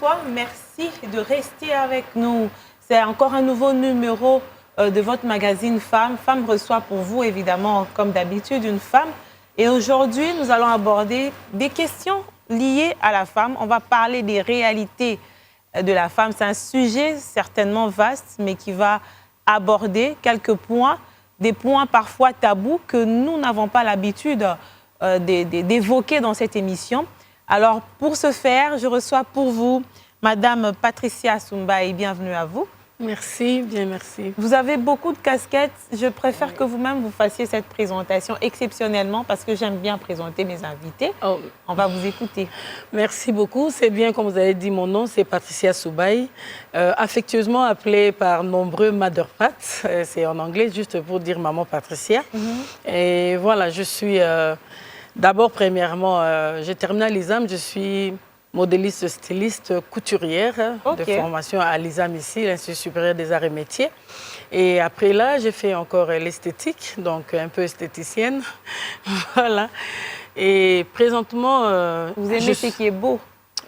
fois, merci de rester avec nous. C'est encore un nouveau numéro de votre magazine Femmes. Femmes reçoit pour vous, évidemment, comme d'habitude, une femme. Et aujourd'hui, nous allons aborder des questions liées à la femme. On va parler des réalités de la femme. C'est un sujet certainement vaste, mais qui va aborder quelques points, des points parfois tabous que nous n'avons pas l'habitude d'évoquer dans cette émission. Alors, pour ce faire, je reçois pour vous Madame Patricia Soumbay. Bienvenue à vous. Merci, bien merci. Vous avez beaucoup de casquettes. Je préfère que vous-même vous fassiez cette présentation exceptionnellement parce que j'aime bien présenter mes invités. Oh. On va vous écouter. Merci beaucoup. C'est bien, comme vous avez dit, mon nom, c'est Patricia Soumbay, affectueusement appelée par nombreux Mother Pat. C'est en anglais, juste pour dire maman Patricia. Et voilà, je suis d'abord, premièrement, j'ai terminé à l'ISAM, je suis modéliste, styliste, couturière de formation à l'ISAM ici, l'Institut supérieur des arts et métiers. Et après là, j'ai fait encore l'esthétique, donc un peu esthéticienne. Voilà. Et présentement... vous aimez ce qui est beau?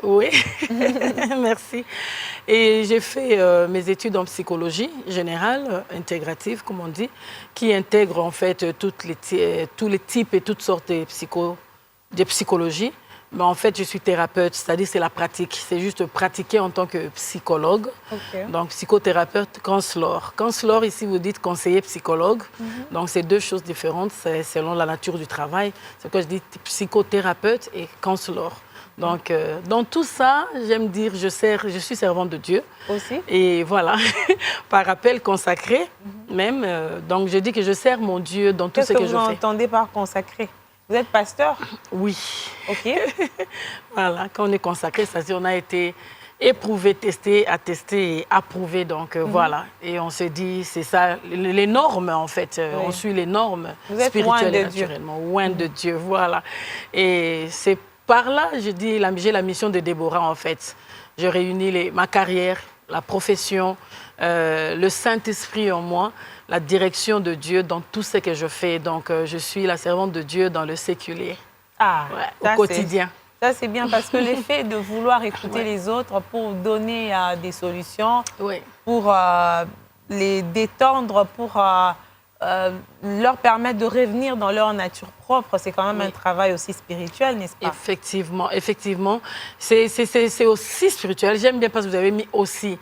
Oui, merci. Et j'ai fait mes études en psychologie générale, intégrative, comme on dit, qui intègre en fait tous les types et toutes sortes de psychologie. Mais en fait, je suis thérapeute, c'est-à-dire c'est la pratique. C'est juste pratiquer en tant que psychologue. Donc, psychothérapeute, counselor. Counselor, ici, vous dites conseiller psychologue. Donc, c'est deux choses différentes selon la nature du travail. C'est que je dis psychothérapeute et counselor. Donc, dans tout ça, j'aime dire, je suis servante de Dieu. Aussi. Et voilà, par appel consacré même. Donc, je dis que je sers mon Dieu dans tout ce que je fais. Qu'est-ce que vous entendez par consacré? Vous êtes pasteur? Oui. OK. Voilà, quand on est consacré, c'est-à-dire on a été éprouvé, testé, attesté et approuvé. Donc, voilà. Et on se dit, c'est ça, les normes, en fait. On suit les normes spirituelles et naturellement. Loin de Dieu, voilà. Et c'est par là, je dis, j'ai la mission de Déborah, en fait. Je réunis ma carrière, la profession, le Saint-Esprit en moi, la direction de Dieu dans tout ce que je fais. Donc, je suis la servante de Dieu dans le séculier, au quotidien. Ça, c'est bien parce que l'effet de vouloir écouter les autres pour donner des solutions, pour les détendre, pour leur permettre de revenir dans leur nature propre, c'est quand même un travail aussi spirituel, n'est-ce pas? Effectivement, effectivement. C'est aussi spirituel. J'aime bien parce que vous avez mis aussi.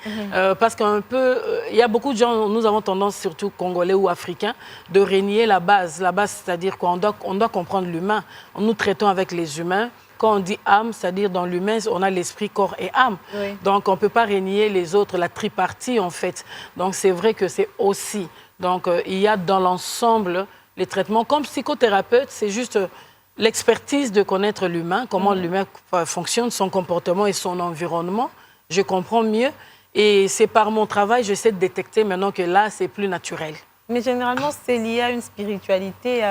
Parce qu'un peu, il y a beaucoup de gens, nous avons tendance, surtout congolais ou africains, de régner la base. La base, c'est-à-dire qu'on doit comprendre l'humain. Nous traitons avec les humains. Quand on dit âme, c'est-à-dire dans l'humain, on a l'esprit, corps et âme. Donc, on ne peut pas régner les autres, la tripartie, en fait. Donc, c'est vrai que c'est aussi. Donc, il y a dans l'ensemble les traitements. Comme psychothérapeute, c'est juste l'expertise de connaître l'humain, comment l'humain fonctionne, son comportement et son environnement. Je comprends mieux. Et c'est par mon travail, j'essaie de détecter maintenant que là, c'est plus naturel. Mais généralement, c'est lié à une spiritualité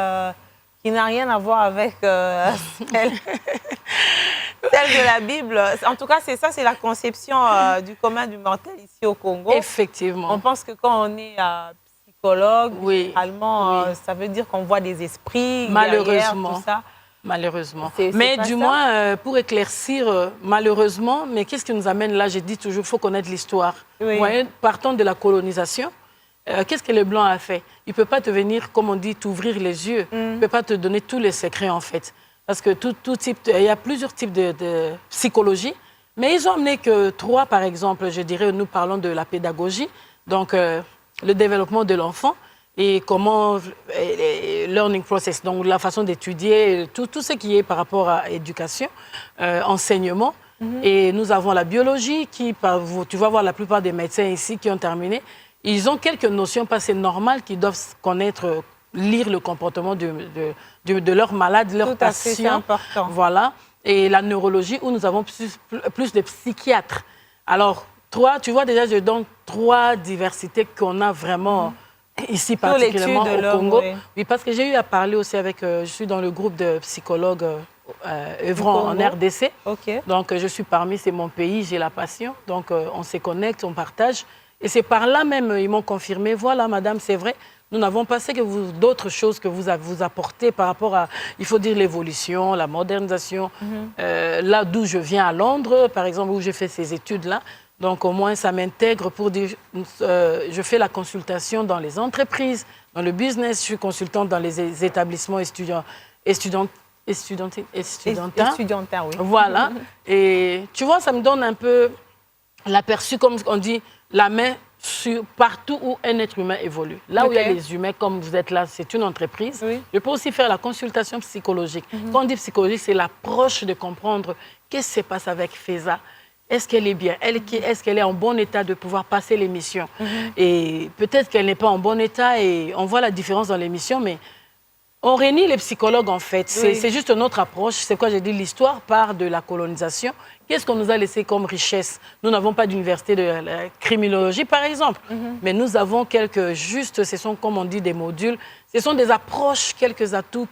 qui n'a rien à voir avec celle de la Bible. En tout cas, c'est ça, c'est la conception du commun du mortel ici au Congo. Effectivement. On pense que quand on est psychologue, généralement, ça veut dire qu'on voit des esprits, malheureusement, tout ça. Malheureusement. Mais du moins, pour éclaircir, malheureusement, mais qu'est-ce qui nous amène là? Je dis toujours, il faut connaître l'histoire. Vous voyez, partant de la colonisation, qu'est-ce que le blanc a fait? Il ne peut pas te venir, comme on dit, t'ouvrir les yeux. Il ne peut pas te donner tous les secrets, en fait. Parce que il y a plusieurs types de psychologie. Mais ils ont amené que 3, par exemple, je dirais, nous parlons de la pédagogie. Donc, le développement de l'enfant et comment learning process, donc la façon d'étudier, tout ce qui est par rapport à éducation, enseignement. Et nous avons la biologie qui, tu vas voir la plupart des médecins ici qui ont terminé, ils ont quelques notions, pas c'est normal, qu'ils doivent connaître, lire le comportement de leurs malades, de leurs patients. C'est important. Voilà. Et la neurologie, où nous avons plus de psychiatres. Alors, tu vois déjà, je donne 3 diversités qu'on a vraiment ici, particulièrement au Congo. Oui, parce que j'ai eu à parler aussi avec, je suis dans le groupe de psychologues œuvrant en RDC. Donc, je suis parmi, c'est mon pays, j'ai la passion. Donc, on se connecte, on partage. Et c'est par là même, ils m'ont confirmé, voilà, madame, c'est vrai, nous n'avons pas d'autres choses que vous apportez par rapport à, il faut dire, l'évolution, la modernisation. Là d'où je viens à Londres, par exemple, où j'ai fait ces études-là, donc au moins ça m'intègre pour dire, je fais la consultation dans les entreprises, dans le business, je suis consultante dans les établissements estudiantins, oui. Voilà. Et tu vois, ça me donne un peu l'aperçu, comme on dit, la main sur partout où un être humain évolue. Là où il y a les humains, comme vous êtes là, c'est une entreprise. Oui. Je peux aussi faire la consultation psychologique. Quand on dit psychologique, c'est l'approche de comprendre qu'est-ce qui se passe avec Feza. Est-ce qu'elle est bien? Est-ce qu'elle est en bon état de pouvoir passer l'émission? Et peut-être qu'elle n'est pas en bon état et on voit la différence dans l'émission, mais on réunit les psychologues, en fait. C'est juste notre approche. C'est quoi j'ai dit, l'histoire part de la colonisation. Qu'est-ce qu'on nous a laissé comme richesse? Nous n'avons pas d'université de criminologie, par exemple. Mais nous avons ce sont, comme on dit, des modules. Ce sont des approches, quelques atouts,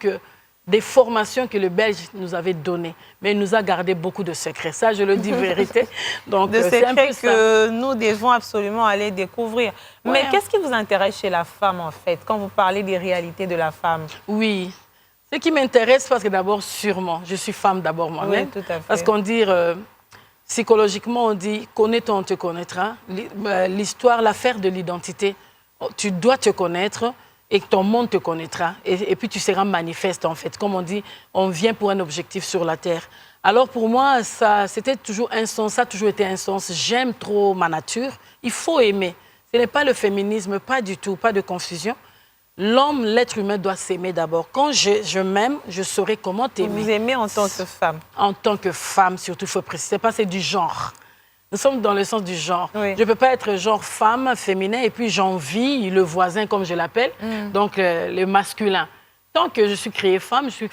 des formations que le Belge nous avait données. Mais il nous a gardé beaucoup de secrets. Ça, je le dis vérité. Donc, de secrets que nous devons absolument aller découvrir. Mais qu'est-ce qui vous intéresse chez la femme, en fait, quand vous parlez des réalités de la femme? Oui. Ce qui m'intéresse, parce que d'abord, sûrement, je suis femme d'abord moi-même. Oui, tout à fait. Parce qu'on dit, psychologiquement, on dit, connaît-on, on te connaîtra. L'histoire, l'affaire de l'identité, tu dois te connaître et que ton monde te connaîtra. Et puis, tu seras manifeste, en fait. Comme on dit, on vient pour un objectif sur la terre. Alors, pour moi, c'était toujours un sens, ça a toujours été un sens. J'aime trop ma nature. Il faut aimer. Ce n'est pas le féminisme, pas du tout, pas de confusion. L'homme, l'être humain doit s'aimer d'abord. Quand je m'aime, je saurai comment t'aimer. Vous aimez en tant que femme? En tant que femme, surtout, il faut préciser. C'est du genre. Nous sommes dans le sens du genre. Oui. Je ne peux pas être genre femme, féminin, et puis j'envie le voisin, comme je l'appelle, donc le masculin. Tant que je suis créée femme, j'ai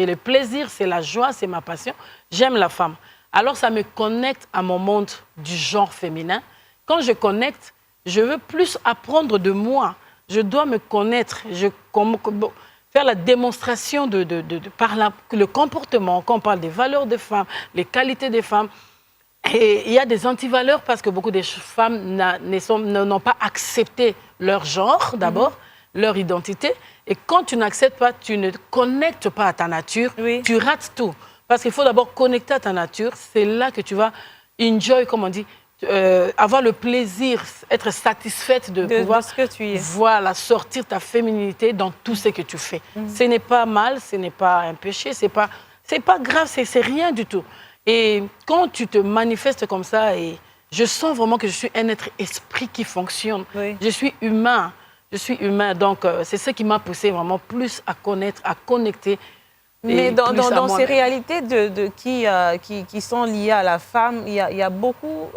le plaisir, c'est la joie, c'est ma passion. J'aime la femme. Alors, ça me connecte à mon monde du genre féminin. Quand je connecte, je veux plus apprendre de moi. Je dois me connaître, faire la démonstration par le comportement, quand on parle des valeurs des femmes, les qualités des femmes. Et il y a des antivaleurs parce que beaucoup de femmes n'ont pas accepté leur genre, d'abord, leur identité. Et quand tu n'acceptes pas, tu ne connectes pas à ta nature, tu rates tout. Parce qu'il faut d'abord connecter à ta nature. C'est là que tu vas enjoy, comme on dit, avoir le plaisir, être satisfaite de pouvoir ce que tu es. Voilà, sortir ta féminité dans tout ce que tu fais. Ce n'est pas mal, ce n'est pas un péché, c'est pas grave, c'est rien du tout. Et quand tu te manifestes comme ça, et je sens vraiment que je suis un être esprit qui fonctionne. Oui. Je suis humain, donc c'est ce qui m'a poussé vraiment plus à connaître, à connecter. Mais dans ces réalités qui sont liées à la femme, il y a beaucoup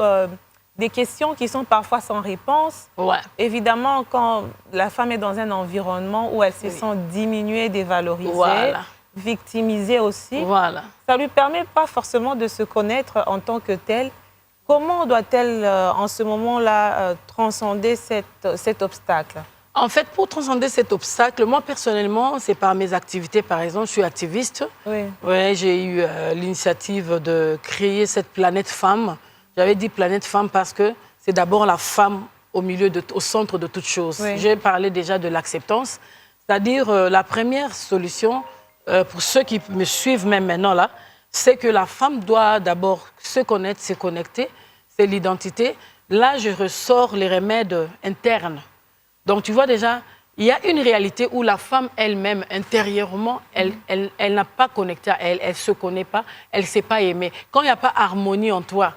des questions qui sont parfois sans réponse. Ouais. Évidemment, quand la femme est dans un environnement où elle se sent diminuée, dévalorisée, victimisée aussi, ça ne lui permet pas forcément de se connaître en tant que telle. Comment doit-elle, en ce moment-là, transcender cet obstacle? En fait, pour transcender cet obstacle, moi, personnellement, c'est par mes activités. Par exemple, je suis activiste. Oui. Ouais, j'ai eu l'initiative de créer cette planète femme. J'avais dit planète femme parce que c'est d'abord la femme au centre de toute chose. Oui. J'ai parlé déjà de l'acceptance. C'est-à-dire, la première solution, pour ceux qui me suivent même maintenant là, c'est que la femme doit d'abord se connaître, se connecter. C'est l'identité. Là, je ressors les remèdes internes. Donc, tu vois déjà, il y a une réalité où la femme elle-même, intérieurement, elle n'a pas connecté à elle, elle ne se connaît pas, elle ne sait pas aimer. Quand il n'y a pas harmonie en toi,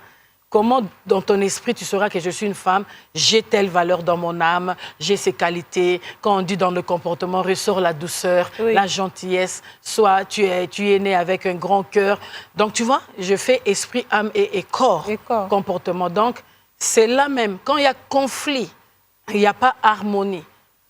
comment dans ton esprit tu sauras que je suis une femme, j'ai telle valeur dans mon âme, j'ai ces qualités. Quand on dit dans le comportement, ressort la douceur, la gentillesse, soit tu es né avec un grand cœur. Donc, tu vois, je fais esprit, âme et corps, comportement. Donc, c'est là même, quand il y a conflit, il n'y a pas harmonie,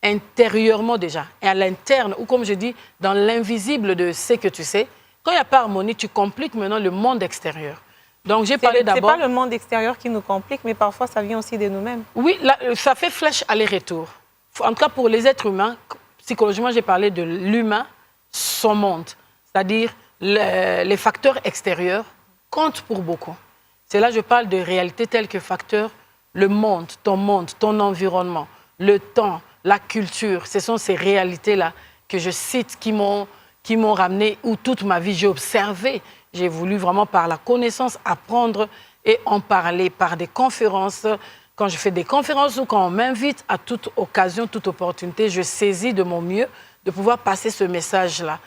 intérieurement déjà. Et à l'interne, ou comme je dis, dans l'invisible de ce que tu sais, quand il n'y a pas harmonie, tu compliques maintenant le monde extérieur. Donc, j'ai parlé d'abord... Ce n'est pas le monde extérieur qui nous complique, mais parfois, ça vient aussi de nous-mêmes. Oui, ça fait flèche aller-retour. En tout cas, pour les êtres humains, psychologiquement, j'ai parlé de l'humain, son monde. C'est-à-dire, les facteurs extérieurs comptent pour beaucoup. C'est là que je parle de réalité telle que facteur le monde, ton environnement, le temps, la culture, ce sont ces réalités-là que je cite qui m'ont ramené où toute ma vie j'ai observé. J'ai voulu vraiment par la connaissance apprendre et en parler par des conférences. Quand je fais des conférences ou quand on m'invite, à toute occasion, toute opportunité, je saisis de mon mieux de pouvoir passer ce message-là.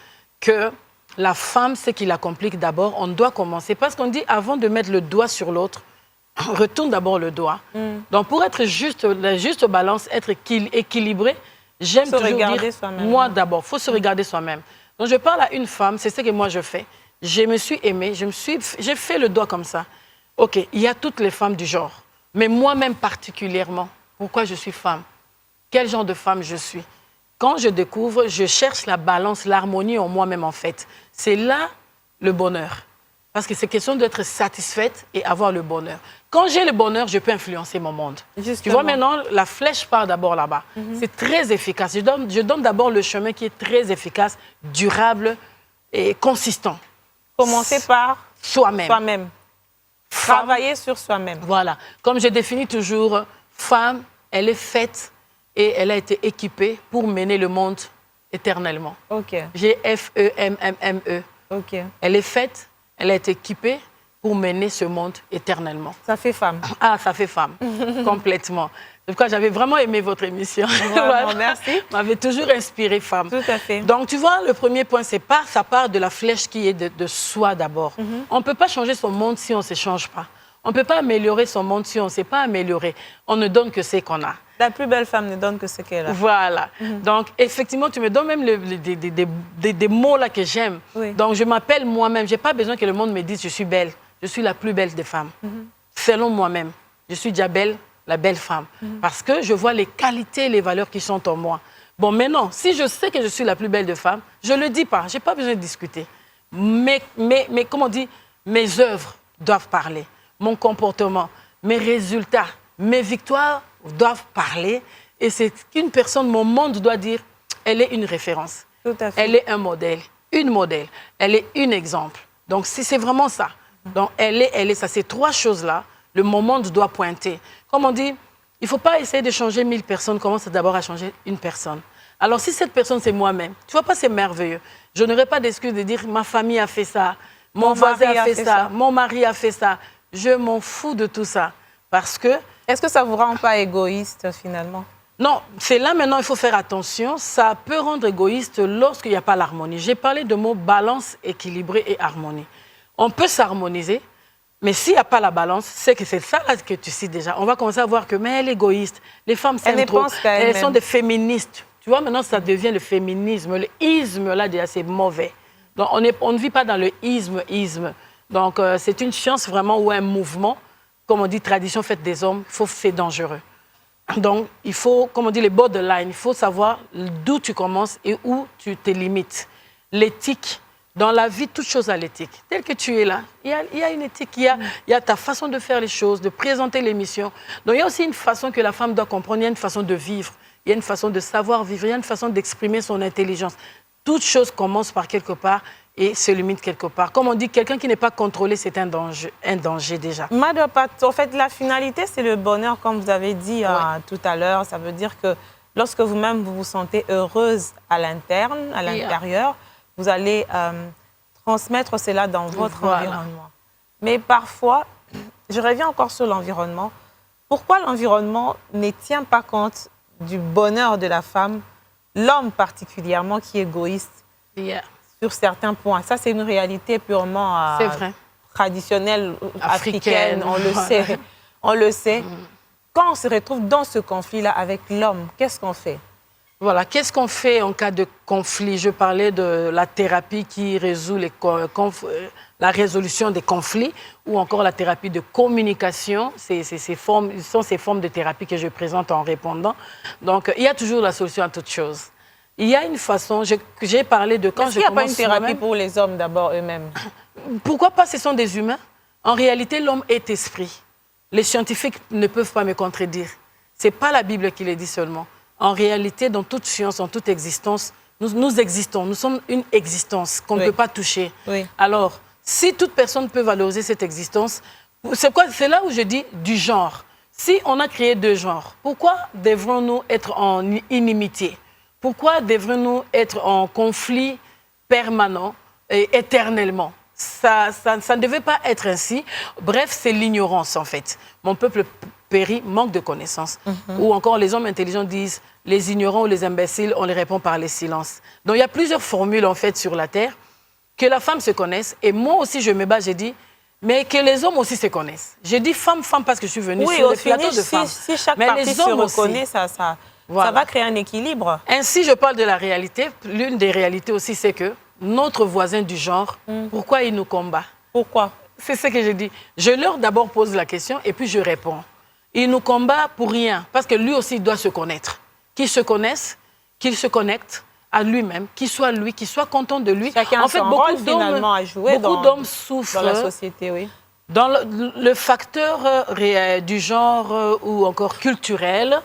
Que la femme, ce qui la complique d'abord, on doit commencer. Parce qu'on dit, avant de mettre le doigt sur l'autre, retourne d'abord le doigt. Donc, pour être juste, la juste balance, être équilibré, j'aime toujours dire, moi d'abord, il faut se regarder soi-même. Donc, je parle à une femme, c'est ce que moi je fais. Je me suis aimée, j'ai fait le doigt comme ça. OK, il y a toutes les femmes du genre. Mais moi-même particulièrement, pourquoi je suis femme? Quel genre de femme je suis? Quand je découvre, je cherche la balance, l'harmonie en moi-même en fait. C'est là le bonheur. Parce que c'est question d'être satisfaite et avoir le bonheur. Quand j'ai le bonheur, je peux influencer mon monde. Justement. Tu vois maintenant, la flèche part d'abord là-bas. C'est très efficace. Je donne d'abord le chemin qui est très efficace, durable et consistant. Commencer par soi-même. Travailler sur soi-même. Voilà. Comme je définis toujours, femme, elle est faite et elle a été équipée pour mener le monde éternellement. OK. G-F-E-M-M-M-E. OK. Elle est faite, elle a été équipée pour mener ce monde éternellement. Ça fait femme. Ah, ça fait femme, complètement. C'est pourquoi j'avais vraiment aimé votre émission. Vraiment, merci. M'avait toujours inspiré femme. Tout à fait. Donc, tu vois, le premier point, ça part de la flèche qui est de soi d'abord. On ne peut pas changer son monde si on ne se change pas. On ne peut pas améliorer son monde si on ne s'est pas amélioré. On ne donne que ce qu'on a. La plus belle femme ne donne que ce qu'elle a. Voilà. Donc, effectivement, tu me donnes même des mots là que j'aime. Oui. Donc, je m'appelle moi-même. Je n'ai pas besoin que le monde me dise je suis belle. Je suis la plus belle des femmes. Selon moi-même, je suis déjà belle, la belle femme. Parce que je vois les qualités et les valeurs qui sont en moi. Bon, maintenant, si je sais que je suis la plus belle des femmes, je ne le dis pas. Je n'ai pas besoin de discuter. Mais comment on dit, mes œuvres doivent parler. Mon comportement, mes résultats, mes victoires doivent parler. Et c'est qu'une personne, mon monde doit dire, elle est une référence. Tout à fait. Elle est un modèle, une modèle. Elle est un exemple. Donc, si c'est vraiment ça. Donc, elle est ça. Ces trois choses-là, le monde doit pointer. Comme on dit, il ne faut pas essayer de changer 1000 personnes. Commence d'abord à changer une personne. Alors, si cette personne, c'est moi-même, tu vois pas, c'est merveilleux. Je n'aurai pas d'excuse de dire, ma famille a fait ça, mon voisin a fait ça, mon mari a fait ça. Je m'en fous de tout ça. Parce que... Est-ce que ça ne vous rend pas égoïste, finalement? Non, c'est là maintenant, il faut faire attention. Ça peut rendre égoïste lorsqu'il n'y a pas l'harmonie. J'ai parlé de mots balance, équilibré et harmonie. On peut s'harmoniser, mais s'il n'y a pas la balance, c'est que c'est ça là que tu cites déjà. On va commencer à voir que, mais elle est égoïste. Les femmes s'aiment trop. Elles sont des féministes. Tu vois, maintenant, ça devient le féminisme. Le isme, là, déjà, c'est mauvais. Donc, on ne vit pas dans le isme. Donc, c'est une science vraiment ou un mouvement, comme on dit, tradition faite des hommes, c'est dangereux. Donc, il faut, comme on dit, les borderline, il faut savoir d'où tu commences et où tu te limites. L'éthique, dans la vie, toute chose a l'éthique. Tel que tu es là, il y a une éthique, il y a ta façon de faire les choses, de présenter l'émission. Donc, il y a aussi une façon que la femme doit comprendre, il y a une façon de vivre, il y a une façon de savoir vivre, il y a une façon d'exprimer son intelligence. Toute chose commence par quelque part et se limite quelque part. Comme on dit, quelqu'un qui n'est pas contrôlé, c'est un danger déjà. En fait, la finalité, c'est le bonheur, comme vous avez dit tout à l'heure. Ça veut dire que lorsque vous-même, vous vous sentez heureuse à l'intérieur, vous allez transmettre cela dans votre environnement. Mais parfois, je reviens encore sur l'environnement. Pourquoi l'environnement ne tient pas compte du bonheur de la femme, l'homme particulièrement qui est égoïste sur certains points? Ça, c'est une réalité purement traditionnelle, africaine, on le sait. Quand on se retrouve dans ce conflit-là avec l'homme, qu'est-ce qu'on fait? Voilà, qu'est-ce qu'on fait en cas de conflit? Je parlais de la thérapie qui résout la résolution des conflits ou encore la thérapie de communication. Ce sont ces formes de thérapie que je présente en répondant. Donc, il y a toujours la solution à toute chose. Il y a une façon, j'ai parlé de quand je commence... Est-ce qu'il n'y a pas une thérapie pour les hommes d'abord eux-mêmes? Pourquoi pas? Ce sont des humains. En réalité, l'homme est esprit. Les scientifiques ne peuvent pas me contredire. Ce n'est pas la Bible qui le dit seulement. En réalité, dans toute science, en toute existence, nous existons. Nous sommes une existence qu'on ne peut pas toucher. Oui. Alors, si toute personne peut valoriser cette existence, c'est là où je dis du genre. Si on a créé deux genres, pourquoi devrons-nous être en inimitié? Pourquoi devrons-nous être en conflit permanent et éternellement? Ça ne devait pas être ainsi. Bref, c'est l'ignorance, en fait. Mon peuple périt, manque de connaissances. Ou encore, les hommes intelligents disent, les ignorants ou les imbéciles, on les répond par les silences. Donc, il y a plusieurs formules, en fait, sur la Terre, que la femme se connaisse. Et moi aussi, je me bats, j'ai dit, mais que les hommes aussi se connaissent. J'ai dit femme, parce que je suis venue sur le plateau de femmes. Si chaque partie se reconnaît, ça va créer un équilibre. Ainsi, je parle de la réalité. L'une des réalités aussi, c'est que notre voisin du genre, pourquoi il nous combat? Pourquoi? C'est ce que je dis. Je leur d'abord pose la question et puis je réponds. Il nous combat pour rien, parce que lui aussi doit se connaître. Qu'il se connaisse, qu'il se connecte à lui-même, qu'il soit lui, qu'il soit content de lui. Chacun a son rôle finalement à jouer beaucoup d'hommes souffrent dans la société, oui. Dans le facteur du genre ou encore culturel,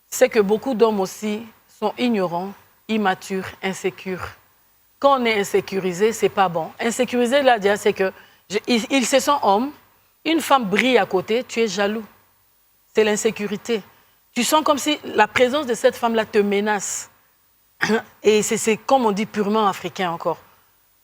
c'est que beaucoup d'hommes aussi sont ignorants, immatures, insécures. Quand on est insécurisé, c'est pas bon. Insécurisé, là, c'est que il se sent homme, une femme brille à côté, tu es jaloux. C'est l'insécurité. Tu sens comme si la présence de cette femme-là te menace. Et c'est comme on dit purement africain encore.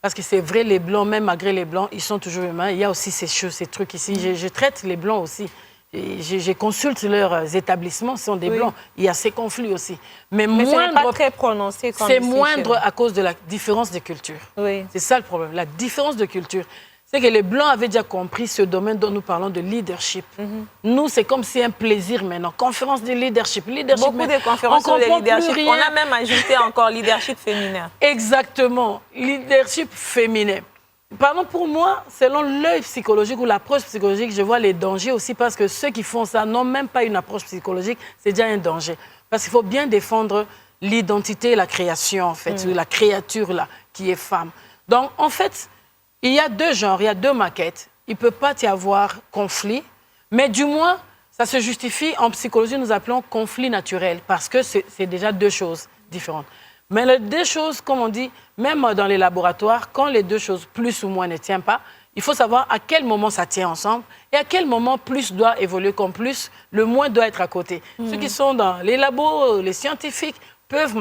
Parce que c'est vrai, les Blancs, même malgré les Blancs, ils sont toujours humains. Il y a aussi ces choses, ces trucs ici. Je traite les Blancs aussi. Je consulte leurs établissements, ce sont des Blancs. Il y a ces conflits aussi. Mais ce n'est pas très prononcé. C'est moindre à cause de la différence de culture. Oui. C'est ça le problème, la différence de culture. C'est que les Blancs avaient déjà compris ce domaine dont nous parlons de leadership. Nous, c'est comme si un plaisir maintenant. Conférence de leadership. Beaucoup de conférences sur le leadership. On a même ajouté encore leadership féminin. Exactement. Leadership féminin. Pardon, pour moi, selon l'œil psychologique ou l'approche psychologique, je vois les dangers aussi parce que ceux qui font ça n'ont même pas une approche psychologique. C'est déjà un danger. Parce qu'il faut bien défendre l'identité, la création, en fait, la créature là, qui est femme. Donc, en fait, il y a deux genres, il y a deux maquettes. Il ne peut pas y avoir conflit, mais du moins, ça se justifie. En psychologie, nous appelons conflit naturel, parce que c'est déjà deux choses différentes. Mais les deux choses, comme on dit, même dans les laboratoires, quand les deux choses, plus ou moins, ne tiennent pas, il faut savoir à quel moment ça tient ensemble et à quel moment plus doit évoluer comme plus, le moins doit être à côté. Ceux qui sont dans les labos, les scientifiques, peuvent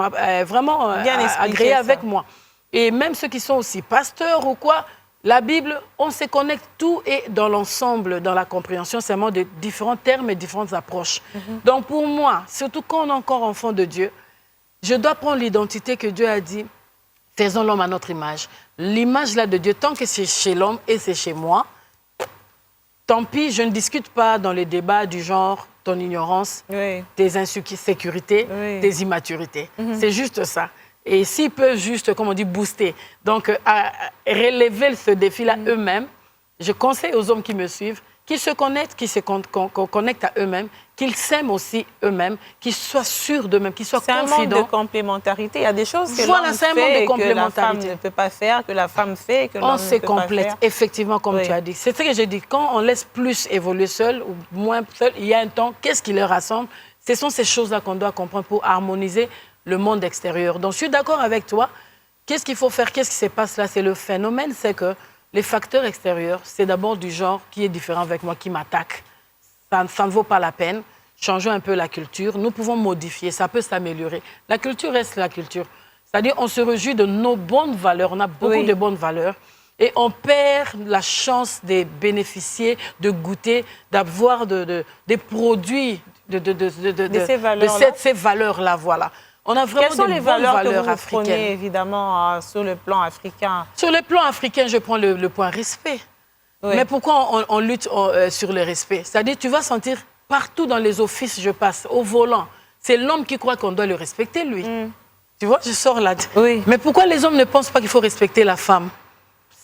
vraiment agréer avec moi. Et même ceux qui sont aussi pasteurs ou quoi, la Bible, on se connecte tout et dans l'ensemble, dans la compréhension seulement de différents termes et différentes approches. Donc pour moi, surtout quand on est encore enfant de Dieu, je dois prendre l'identité que Dieu a dit, faisons l'homme à notre image. L'image là de Dieu, tant que c'est chez l'homme et c'est chez moi, tant pis, je ne discute pas dans les débats du genre ton ignorance, tes insécurités, tes immaturités. C'est juste ça. Et s'ils peuvent juste, comme on dit, booster, donc à relever ce défi-là eux-mêmes, je conseille aux hommes qui me suivent qu'ils se connectent, qu'ils se connectent à eux-mêmes, qu'ils s'aiment aussi eux-mêmes, qu'ils soient sûrs d'eux-mêmes, qu'ils soient confidents. C'est un manque de complémentarité. Il y a des choses que l'homme fait que la femme ne peut pas faire, que la femme fait, que l'homme ne peut pas faire. On se complète, effectivement, comme tu as dit. C'est ce que j'ai dit. Quand on laisse plus évoluer seul ou moins seul, il y a un temps, qu'est-ce qui les rassemble? Ce sont ces choses-là qu'on doit comprendre pour harmoniser le monde extérieur. Donc, je suis d'accord avec toi. Qu'est-ce qu'il faut faire? Qu'est-ce qui se passe là? C'est le phénomène, c'est que les facteurs extérieurs, c'est d'abord du genre qui est différent avec moi, qui m'attaque. Ça ne vaut pas la peine. Changeons un peu la culture. Nous pouvons modifier, ça peut s'améliorer. La culture reste la culture. C'est-à-dire, on se réjouit de nos bonnes valeurs. On a beaucoup de bonnes valeurs. Et on perd la chance de bénéficier, de goûter, d'avoir des produits de ces valeurs-là. Voilà. On a vraiment Quelles sont les valeurs que vous africaines. Prenez, évidemment, sur le plan africain? Sur le plan africain, je prends le point respect. Oui. Mais pourquoi on lutte sur le respect? C'est-à-dire, tu vas sentir partout dans les offices, je passe, au volant. C'est l'homme qui croit qu'on doit le respecter, lui. Tu vois, je sors là. Oui. Mais pourquoi les hommes ne pensent pas qu'il faut respecter la femme?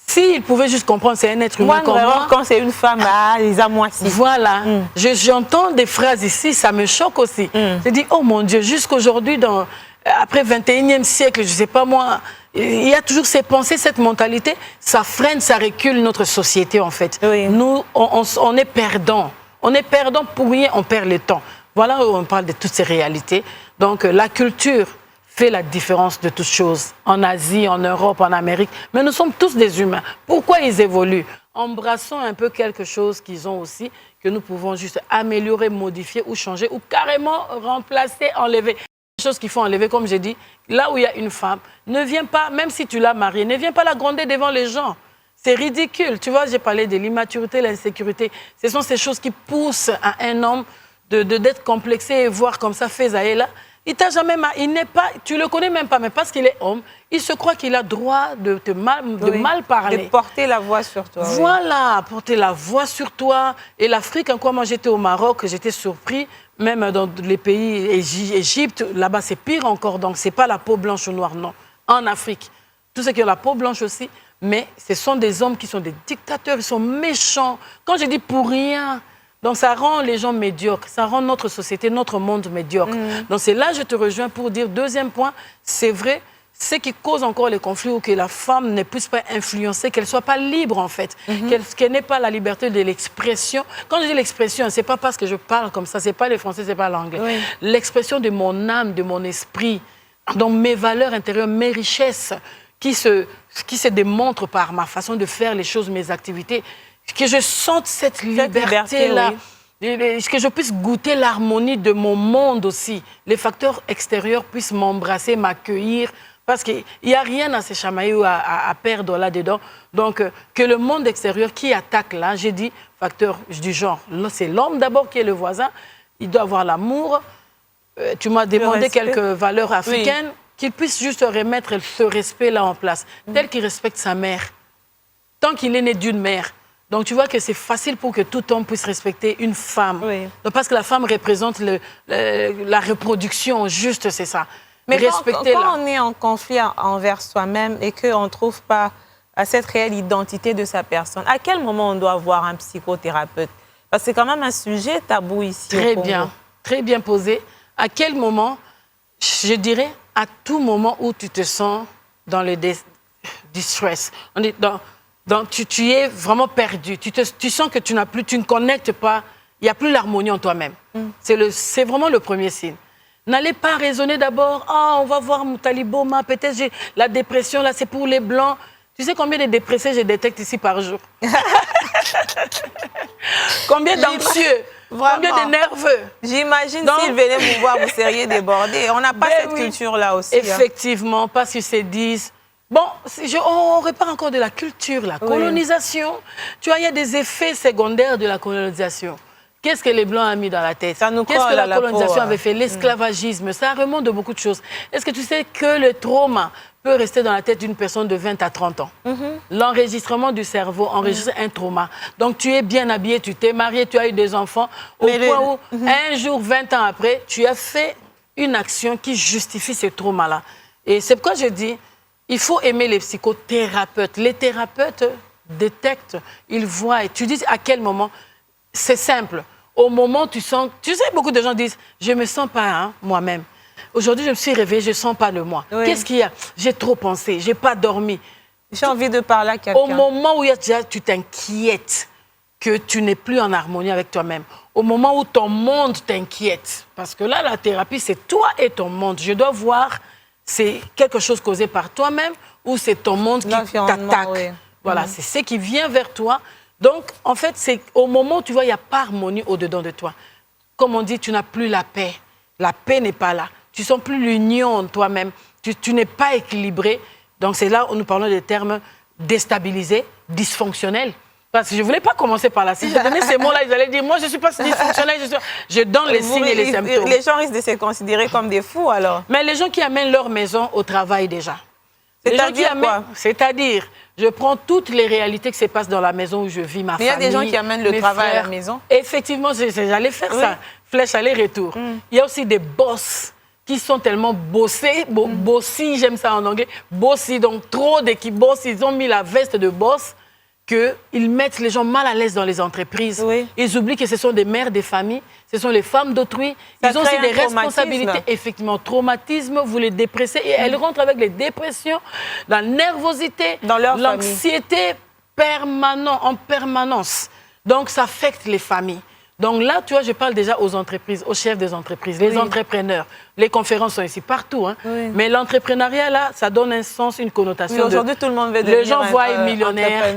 S'ils pouvaient juste comprendre, c'est un être humain comme moi. Quand c'est une femme, les amoisis. Voilà. J'entends des phrases ici, ça me choque aussi. Je dis, oh mon Dieu, jusqu'aujourd'hui, après 21e siècle, je ne sais pas moi, il y a toujours ces pensées, cette mentalité. Ça freine, ça recule notre société, en fait. Oui. Nous, on est perdants. On est perdants pour rien, on perd le temps. Voilà où on parle de toutes ces réalités. Donc, la culture fait la différence de toutes choses, en Asie, en Europe, en Amérique. Mais nous sommes tous des humains. Pourquoi ils évoluent? embrassons un peu quelque chose qu'ils ont aussi, que nous pouvons juste améliorer, modifier ou changer ou carrément remplacer, enlever. Les choses qu'il faut enlever, comme j'ai dit, là où il y a une femme, ne viens pas, même si tu l'as mariée, ne viens pas la gronder devant les gens. C'est ridicule. Tu vois, j'ai parlé de l'immaturité, l'insécurité. Ce sont ces choses qui poussent à un homme d'être complexé et voir comme ça, fait là. Il t'a jamais il n'est pas, tu le connais même pas, mais parce qu'il est homme, il se croit qu'il a droit de mal parler. De porter la voix sur toi. Voilà, porter la voix sur toi. Et l'Afrique, quand moi j'étais au Maroc, j'étais surpris, même dans les pays Égypte, là-bas c'est pire encore, donc c'est pas la peau blanche ou noire, non. En Afrique, tous ceux qui ont la peau blanche aussi, mais ce sont des hommes qui sont des dictateurs, ils sont méchants. Quand je dis pour rien... Donc, ça rend les gens médiocres, ça rend notre société, notre monde médiocre. Donc, c'est là que je te rejoins pour dire, deuxième point, c'est vrai, ce qui cause encore les conflits ou que la femme ne puisse pas influencer, qu'elle ne soit pas libre, en fait, qu'elle n'ait pas la liberté de l'expression. Quand je dis l'expression, ce n'est pas parce que je parle comme ça, ce n'est pas le français, ce n'est pas l'anglais. Oui. L'expression de mon âme, de mon esprit, donc mes valeurs intérieures, mes richesses, qui se démontrent par ma façon de faire les choses, mes activités, que je sente cette liberté-là, oui. Que je puisse goûter l'harmonie de mon monde aussi. Les facteurs extérieurs puissent m'embrasser, m'accueillir, parce qu'il n'y a rien à se chamailler ou à perdre là-dedans. Donc, que le monde extérieur qui attaque là, j'ai dit, facteur du genre, c'est l'homme d'abord qui est le voisin, il doit avoir l'amour. Tu m'as demandé quelques valeurs africaines, oui. Qu'il puisse juste remettre ce respect-là en place, tel qu'il respecte sa mère, tant qu'il est né d'une mère. Donc, tu vois que c'est facile pour que tout homme puisse respecter une femme. Oui. Donc, parce que la femme représente la reproduction, juste, c'est ça. Mais quand on est en conflit envers soi-même et qu'on ne trouve pas cette réelle identité de sa personne, à quel moment on doit voir un psychothérapeute? Parce que c'est quand même un sujet tabou ici. Très bien posé. À quel moment? Je dirais à tout moment où tu te sens dans le distress. On est Donc, tu es vraiment perdu. Tu sens que tu ne connectes pas. Il n'y a plus l'harmonie en toi-même. C'est vraiment le premier signe. N'allez pas raisonner d'abord. Ah, on va voir Moutaliboma. Peut-être la dépression, là, c'est pour les Blancs. Tu sais combien de dépressés je détecte ici par jour? Combien d'anxieux? Combien de nerveux? J'imagine s'ils venaient vous voir, vous seriez débordés. On n'a pas cette culture-là aussi. Effectivement, parce qu'ils se disent... Bon, on repart encore de la culture, la colonisation. Oui. Tu vois, il y a des effets secondaires de la colonisation. Qu'est-ce que les Blancs ont mis dans la tête? Qu'est-ce que la colonisation avait fait? L'esclavagisme, ça remonte de beaucoup de choses. Est-ce que tu sais que le trauma peut rester dans la tête d'une personne de 20 à 30 ans? L'enregistrement du cerveau enregistre un trauma. Donc, tu es bien habillé, tu t'es marié, tu as eu des enfants, au point où, un jour, 20 ans après, tu as fait une action qui justifie ce trauma-là. Et c'est pourquoi je dis... Il faut aimer les psychothérapeutes. Les thérapeutes détectent, ils voient. Et tu dis à quel moment? C'est simple. Au moment où tu sens... Tu sais, beaucoup de gens disent, je ne me sens pas moi-même. Aujourd'hui, je me suis réveillée, je ne sens pas le moi. Oui. Qu'est-ce qu'il y a? J'ai trop pensé, je n'ai pas dormi. J'ai envie de parler à quelqu'un. Au moment où tu t'inquiètes, que tu n'es plus en harmonie avec toi-même. Au moment où ton monde t'inquiète. Parce que là, la thérapie, c'est toi et ton monde. Je dois voir... C'est quelque chose causé par toi-même ou c'est ton monde qui t'attaque. Oui. Voilà, c'est ce qui vient vers toi. Donc, en fait, c'est au moment où tu vois, il n'y a pas harmonie au-dedans de toi. Comme on dit, tu n'as plus la paix. La paix n'est pas là. Tu ne sens plus l'union en toi-même. Tu n'es pas équilibré. Donc, c'est là où nous parlons des termes déstabilisés, dysfonctionnels. Parce que je ne voulais pas commencer par là. Si je donnais ces mots-là, ils allaient dire, moi, je ne suis pas dysfonctionnelle. Je donne les signes et les symptômes. Les gens risquent de se considérer comme des fous, alors. Mais les gens qui amènent leur maison au travail, déjà. C'est-à-dire quoi? C'est-à-dire, je prends toutes les réalités qui se passent dans la maison où je vis, ma famille. Il y a des gens qui amènent le travail à la maison. Effectivement, j'allais faire ça. Flèche aller-retour. Il y a aussi des boss qui sont tellement bossés, bossy, j'aime ça en anglais, bossy, donc trop d'équipes boss, ils ont mis la veste de boss, qu'ils mettent les gens mal à l'aise dans les entreprises. Oui. Ils oublient que ce sont des mères des familles, ce sont les femmes d'autrui. Ils ont aussi des responsabilités. Effectivement, traumatisme, vous les dépressez. Et elles rentrent avec les dépressions, la nervosité, l'anxiété en permanence. Donc, ça affecte les familles. Donc là, tu vois, je parle déjà aux entreprises, aux chefs des entreprises, les entrepreneurs. Les conférences sont ici partout. Hein. Mais l'entrepreneuriat, là, ça donne un sens, une connotation. Oui, aujourd'hui, tout le monde veut devenir les gens voient millionnaires,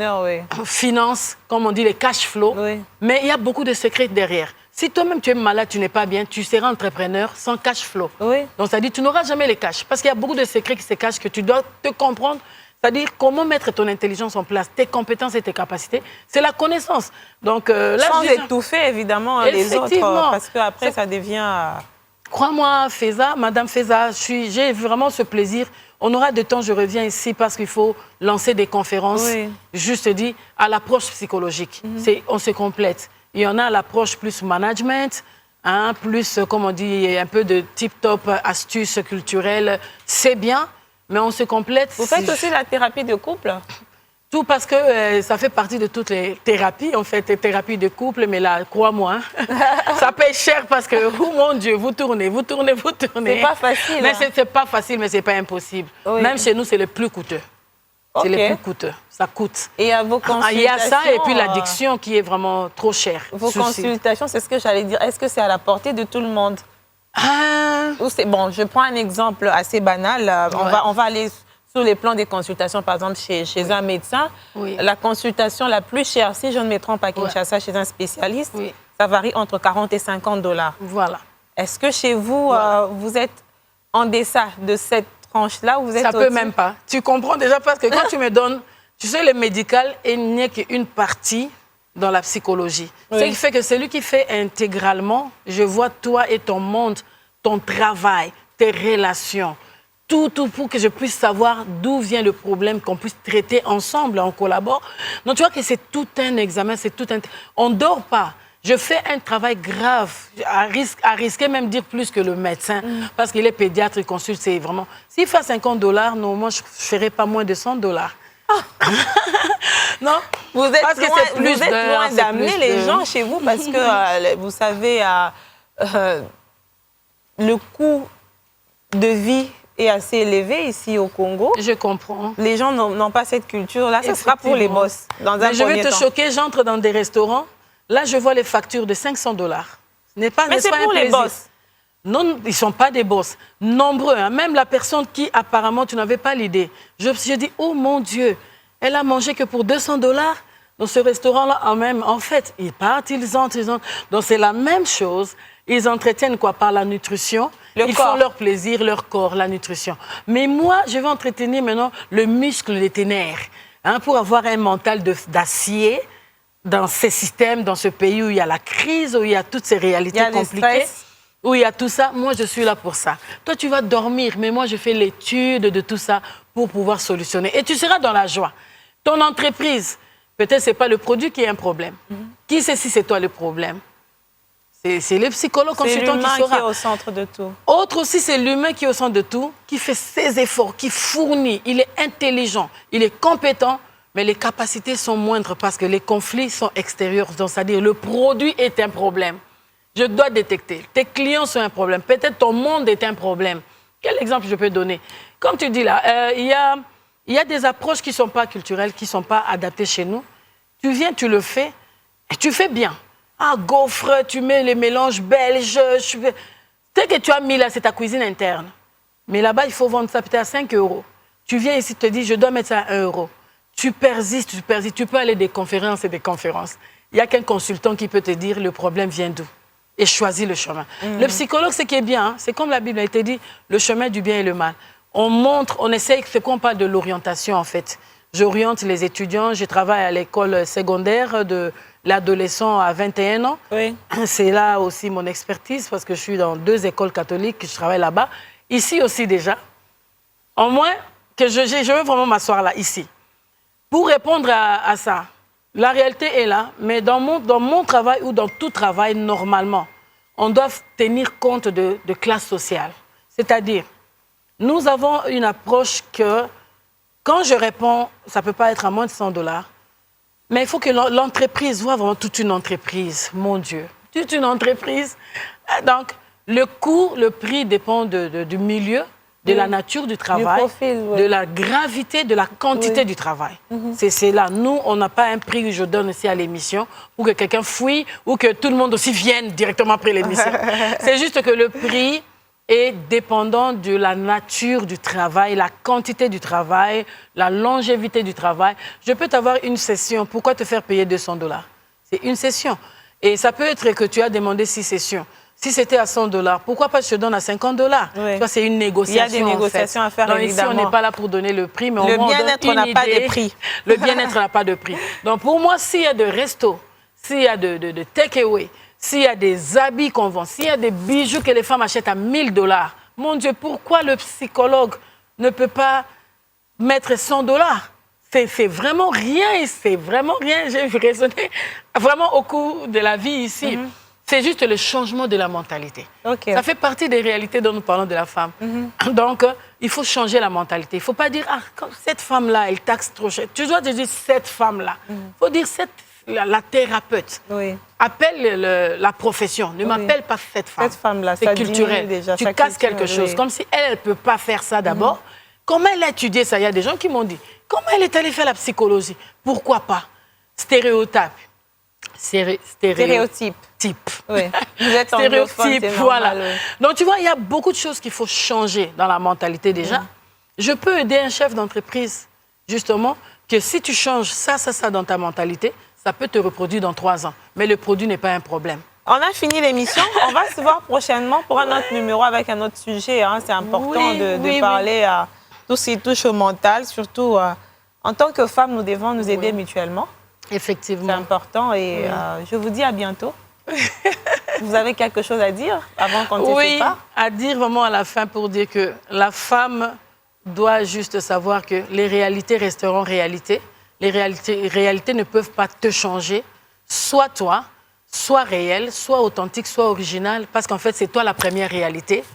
finance, comme on dit, les cash flow. Mais il y a beaucoup de secrets derrière. Si toi-même tu es malade, tu n'es pas bien, tu seras entrepreneur sans cash flow. Donc ça dit, tu n'auras jamais les cash. Parce qu'il y a beaucoup de secrets qui se cachent que tu dois te comprendre. C'est-à-dire comment mettre ton intelligence en place, tes compétences et tes capacités, c'est la connaissance. Donc là, sans étouffer évidemment les autres, parce qu'après ça devient... Crois-moi, Feza, Madame Feza, j'ai vraiment ce plaisir. On aura de temps, je reviens ici parce qu'il faut lancer des conférences, juste dit, à l'approche psychologique. On se complète. Il y en a à l'approche plus management, hein, plus, comme on dit, un peu de tip-top astuces culturelles. C'est bien. Mais on se complète. Vous faites aussi la thérapie de couple? Tout parce que ça fait partie de toutes les thérapies. On fait des thérapies de couple, mais là, crois-moi, ça paye cher parce que, oh mon Dieu, vous tournez. C'est pas facile. Mais c'est pas facile, mais c'est pas impossible. Même chez nous, c'est le plus coûteux. C'est le plus coûteux. Ça coûte. Et à vos consultations... Il y a ça et puis l'addiction qui est vraiment trop chère. Vos consultations, c'est ce que j'allais dire. Est-ce que c'est à la portée de tout le monde? Bon, je prends un exemple assez banal. On va aller sur les plans des consultations, par exemple, chez un médecin. La consultation la plus chère, si je ne me trompe pas, Kinshasa, chez un spécialiste, ça varie entre 40 et 50 $. Voilà. Est-ce que chez vous, vous êtes en deçà de cette tranche-là ou vous êtes Ça peut même pas. Tu comprends déjà parce que quand tu me donnes, tu sais, le médical, il n'y a qu'une partie dans la psychologie. Ce qui fait que celui qui fait intégralement, je vois toi et ton monde, ton travail, tes relations, tout pour que je puisse savoir d'où vient le problème, qu'on puisse traiter ensemble, on collabore. Donc tu vois que c'est tout un examen, c'est tout un... On ne dort pas. Je fais un travail grave, à risquer même dire plus que le médecin, parce qu'il est pédiatre, il consulte, c'est vraiment... S'il fait 50 $, normalement, je ne ferai pas moins de 100 $. Non, vous êtes loin d'amener les gens chez vous parce que, vous savez, le coût de vie est assez élevé ici au Congo. Je comprends. Les gens n'ont pas cette culture-là. Ce sera pour les boss dans un premier temps. Je vais te choquer, j'entre dans des restaurants. Là, je vois les factures de 500 $. Mais c'est pour les boss. Non, ils ne sont pas des boss. Nombreux, hein. Même la personne qui, apparemment, tu n'avais pas l'idée. Je dis, oh mon Dieu, elle a mangé que pour 200 $ dans ce restaurant-là. En fait, ils partent, ils entrent. Donc, c'est la même chose. Ils entretiennent quoi? Par la nutrition. Ils font leur plaisir, leur corps, la nutrition. Mais moi, je vais entretenir maintenant le muscle de tes nerfs, hein, pour avoir un mental d'acier dans ces systèmes, dans ce pays où il y a la crise, où il y a toutes ces réalités compliquées. Où il y a tout ça, moi je suis là pour ça. Toi tu vas dormir, mais moi je fais l'étude de tout ça pour pouvoir solutionner. Et tu seras dans la joie. Ton entreprise, peut-être ce n'est pas le produit qui est un problème. Qui sait si c'est toi le problème? C'est le psychologue consultant qui saura. C'est l'humain qui est au centre de tout. Autre aussi, c'est l'humain qui est au centre de tout, qui fait ses efforts, qui fournit. Il est intelligent, il est compétent, mais les capacités sont moindres parce que les conflits sont extérieurs. Donc, c'est-à-dire le produit est un problème. Je dois détecter. Tes clients sont un problème. Peut-être ton monde est un problème. Quel exemple je peux donner? Comme tu dis là, il y a des approches qui ne sont pas culturelles, qui ne sont pas adaptées chez nous. Tu viens, tu le fais, et tu fais bien. Ah, gaufre, tu mets les mélanges belges. Ce que tu as mis là, c'est ta cuisine interne. Mais là-bas, il faut vendre ça peut-être à 5 €. Tu viens ici, tu te dis, je dois mettre ça à 1 €. Tu persistes. Tu peux aller des conférences et des conférences. Il n'y a qu'un consultant qui peut te dire, le problème vient d'où? Et choisis le chemin. Le psychologue, ce qui est bien, hein, c'est comme la Bible a été dit, le chemin du bien et le mal. On montre, on essaye, c'est qu'on parle de l'orientation en fait. J'oriente les étudiants, je travaille à l'école secondaire de l'adolescent à 21 ans. C'est là aussi mon expertise parce que je suis dans 2 écoles catholiques, je travaille là-bas. Ici aussi déjà. Au moins, que je veux vraiment m'asseoir là, ici. Pour répondre à ça, la réalité est là, mais dans mon travail ou dans tout travail, normalement, on doit tenir compte de classe sociale. C'est-à-dire, nous avons une approche que, quand je réponds, ça ne peut pas être à moins de 100 $, mais il faut que l'entreprise voit vraiment toute une entreprise, mon Dieu, toute une entreprise. Donc, le coût, le prix dépend du milieu, de la nature du travail, de la gravité, de la quantité du travail. C'est là. Nous, on n'a pas un prix que je donne ici à l'émission pour que quelqu'un fouille ou que tout le monde aussi vienne directement après l'émission. C'est juste que le prix est dépendant de la nature du travail, la quantité du travail, la longévité du travail. Je peux t'avoir une session. Pourquoi te faire payer 200 $? C'est une session. Et ça peut être que tu as demandé 6 sessions. Si c'était à 100 $, pourquoi pas je te donne à 50 $? C'est une négociation. Il y a des négociations à faire, évidemment. Ici, on n'est pas là pour donner le prix, mais le bien-être n'a pas de prix. Le bien-être n'a pas de prix. Donc, pour moi, s'il y a de resto, s'il y a de take-away, s'il y a des habits qu'on vend, s'il y a des bijoux que les femmes achètent à 1000 $, mon Dieu, pourquoi le psychologue ne peut pas mettre 100 $? C'est vraiment rien, c'est vraiment rien. J'ai raisonné vraiment au cours de la vie ici. C'est juste le changement de la mentalité. Ça fait partie des réalités dont nous parlons de la femme. Donc, il faut changer la mentalité. Il ne faut pas dire, ah, cette femme-là, elle taxe trop cher. Tu dois te dire, cette femme-là. Il faut dire, la thérapeute. Appelle la profession. Ne m'appelle pas cette femme. Cette femme-là, c'est culturel. Déjà, tu casses quelque chose. Comme si elle ne peut pas faire ça d'abord. Comment elle a étudié ça? Il y a des gens qui m'ont dit, comment elle est allée faire la psychologie? Pourquoi pas? Stéréotype. Stéréotype. Oui. Vous êtes stéréotype, voilà. Donc, tu vois, il y a beaucoup de choses qu'il faut changer dans la mentalité déjà. Je peux aider un chef d'entreprise, justement, que si tu changes ça dans ta mentalité, ça peut te reproduire dans 3 ans. Mais le produit n'est pas un problème. On a fini l'émission. On va se voir prochainement pour un autre numéro avec un autre sujet. Hein. C'est important de parler à tout ce qui touche au mental. Surtout, en tant que femmes, nous devons nous aider mutuellement. Effectivement. C'est important et je vous dis à bientôt. Vous avez quelque chose à dire avant qu'on ne se sépare? À dire vraiment à la fin pour dire que la femme doit juste savoir que les réalités resteront réalités. Les réalités ne peuvent pas te changer. Soit toi, soit réel, soit authentique, soit original, parce qu'en fait, c'est toi la première réalité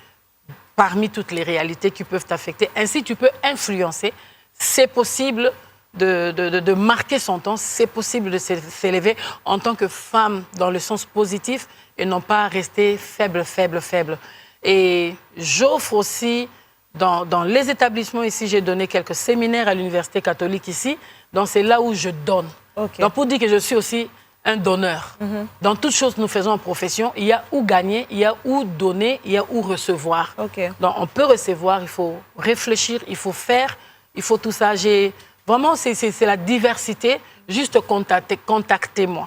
parmi toutes les réalités qui peuvent t'affecter. Ainsi, tu peux influencer. C'est possible de marquer son temps, c'est possible de s'élever en tant que femme dans le sens positif et non pas rester faible. Et j'offre aussi, dans les établissements ici, j'ai donné quelques séminaires à l'Université catholique ici, donc c'est là où je donne. Donc pour dire que je suis aussi un donneur. Dans toutes choses que nous faisons en profession, il y a où gagner, il y a où donner, il y a où recevoir. Donc on peut recevoir, il faut réfléchir, il faut faire, il faut tout ça. Vraiment, c'est la diversité. Juste contactez-moi.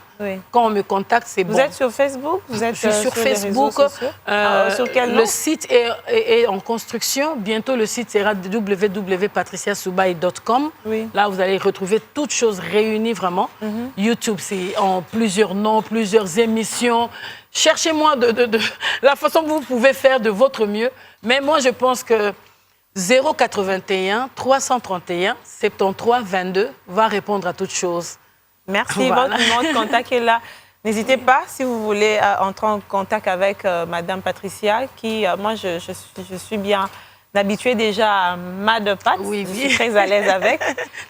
Quand on me contacte, c'est bon. Vous êtes sur Facebook? Je suis sur Facebook. Sur quel nom? Le site est en construction. Bientôt, le site sera www.patriciasoubaï.com. Là, vous allez retrouver toutes choses réunies vraiment. YouTube, c'est en plusieurs noms, plusieurs émissions. Cherchez-moi de la façon que vous pouvez faire de votre mieux. Mais moi, je pense que 081 331 73 22 va répondre à toutes choses. Merci. Votre numéro de contact est là. N'hésitez pas, si vous voulez entrer en contact avec Madame Patricia, qui, moi, je suis bien habituée déjà à ma de pâte. Je suis très à l'aise avec.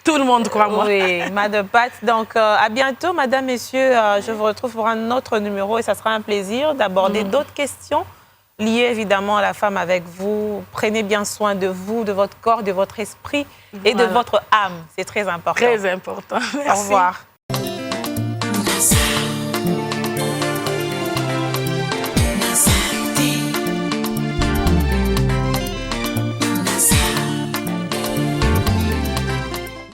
Tout le monde, crois-moi. Oui, ma de pâte. Donc, à bientôt, Madame, Messieurs. Je vous retrouve pour un autre numéro et ça sera un plaisir d'aborder d'autres questions liées évidemment à la femme avec vous. Prenez bien soin de vous, de votre corps, de votre esprit et de votre âme. C'est très important. Très important. Merci. Au revoir.